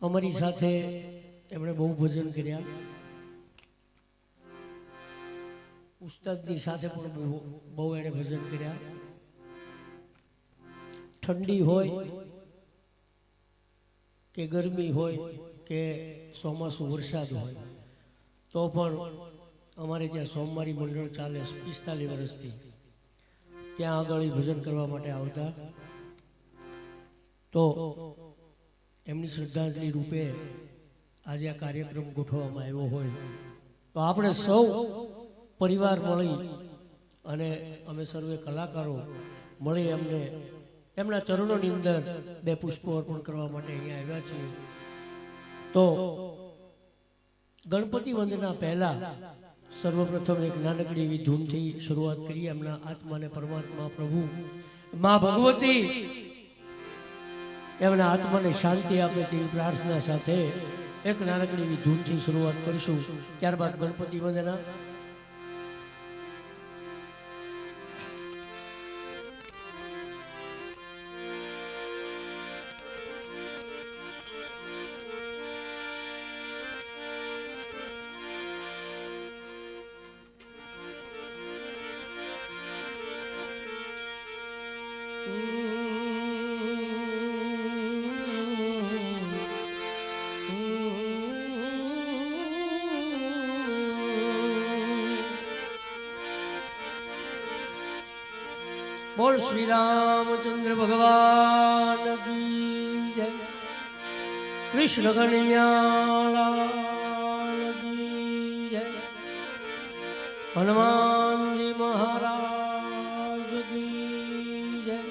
અમારી સાથે એમણે બહુ ભજન કર્યા, ઉસ્તાદની સાથે પણ બહુ એણે ભજન કર્યા. ઠંડી હોય કે ગરમી હોય કે ચોમાસું વરસાદ હોય તો પણ અમારે ત્યાં સોમવારી મંડળ ચાલે 45 વર્ષથી, ત્યાં આગળ ભજન કરવા માટે આવતા. તો એમની શ્રદ્ધાંજલિ રૂપે આજે આ કાર્યક્રમ ગોઠવવામાં આવ્યો હોય તો આપણે સૌ પરિવાર મળી અને અમે સર્વે કલાકારો મળી એમને એમના ચરણોની અંદર 2 પુષ્પો અર્પણ કરવા માટે અહીંયા આવ્યા છીએ. તો ગણપતિ વંદના પહેલા સર્વપ્રથમ એક નાનકડી એવી ધૂનથી શરૂઆત કરીએ. એમના આત્માને પરમાત્મા પ્રભુ મા ભગવતી એમના આત્માને શાંતિ આપે તેવી પ્રાર્થના સાથે એક નાનકડી એવી ધૂનથી શરૂઆત કરીશું. ત્યારબાદ ગણપતિ વંદના. बोल श्री रामचंद्र भगवान की जय, कृष्ण कन्हैया की जय, हनुमान जी महाराज की जय,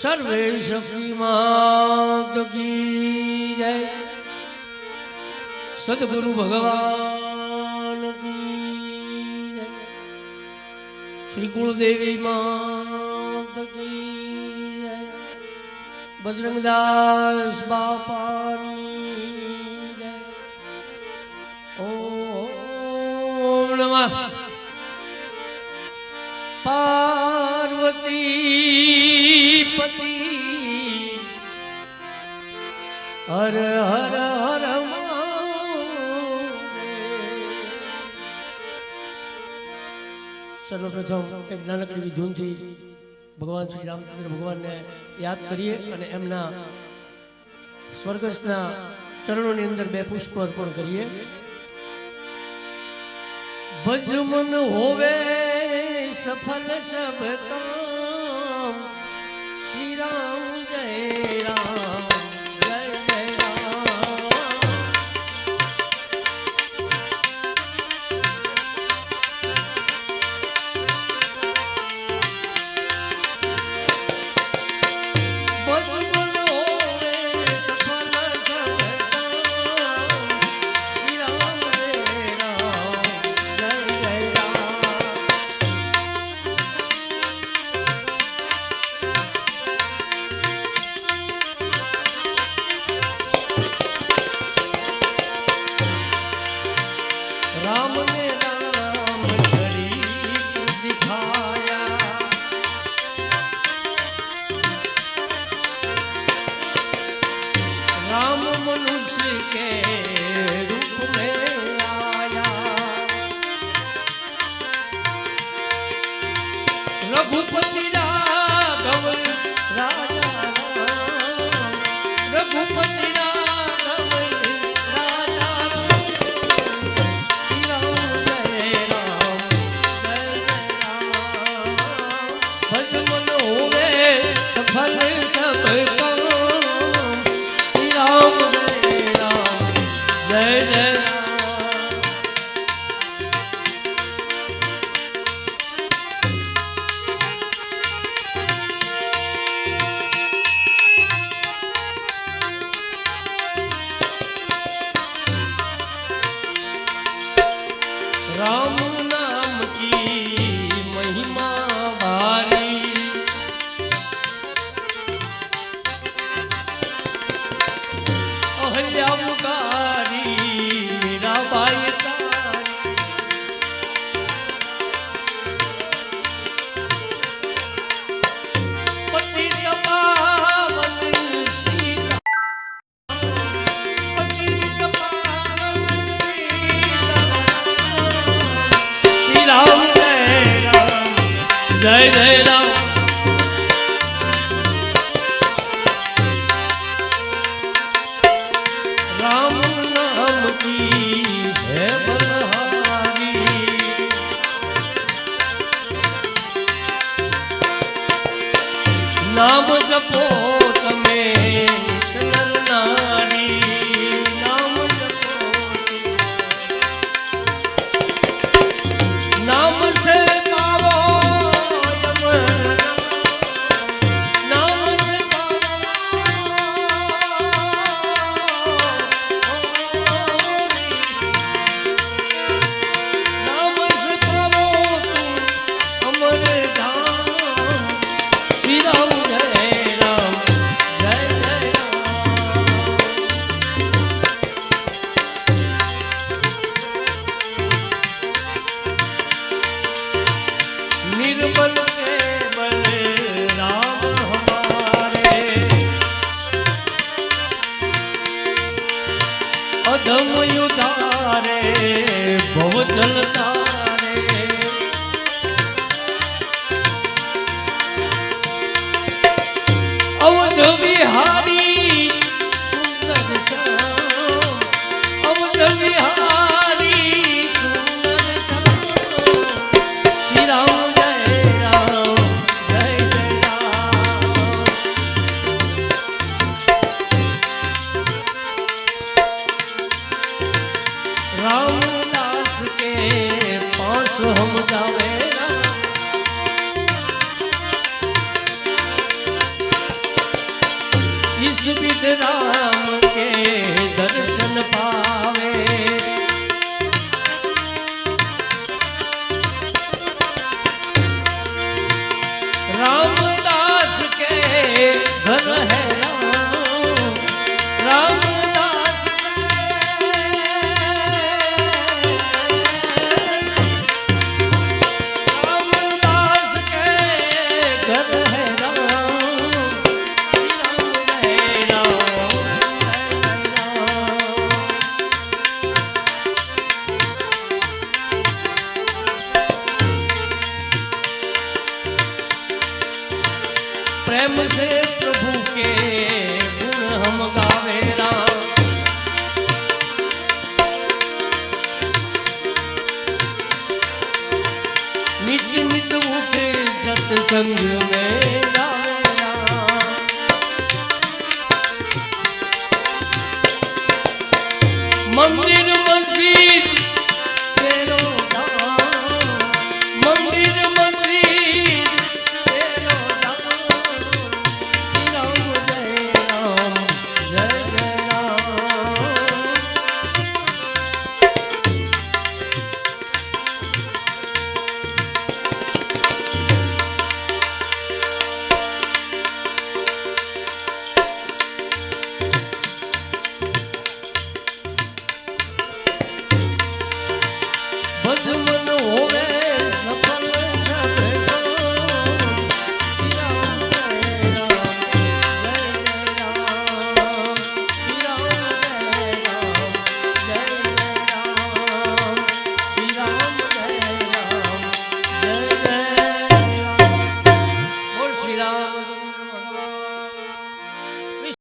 सर्वे शक्ति मात की जय, सद्गुरु भगवान की जय, श्री कुलदेवी मात की जय, बजरंगदास बापानी जय. ओम नमः पार्वती पति हर हर हर सर्वप्रथम एक नानकड़ी धून थी भगवान श्री रामचंद्र भगवान ने याद करिए અને એમના સ્વર્ગસ્થના ચરણોની અંદર 2 પુષ્પ અર્પણ કરીએ. ભજ મન હોવે સફલ સબ કામ, શ્રી રામ જય રામ જય જય રામ. रघुपति राघव राजा राम, रघुपति राघव राजा राम, श्री राम जय राम जय जय राम. भज मन होवे सफल सब काम, श्री राम जय राम जय जय राम. जय जय राम राम नाम की है बलहारी नाम जपो तमे नर नारी नाम जपो नाम से पावो नाम से नाम से पावो तुम अमर धाम श्री राम जय राम जय जय राम निर्मल केवल राम हमारे अधम उतारे भव जल तारे अवध बिहारी सुंदर श्याम अवध बिहारी सुंदर श्याम श्री राम जय राम जय जय राम रामदास के पास हम जावे राम इस विध राम के दर्शन पावे रामदास के घर है राम रामदास रामदास के घर है राम जय राम प्रेम से प्रभु के गुण हम गावे राम नित नित उठे सत्संग में गावे राम मंदिर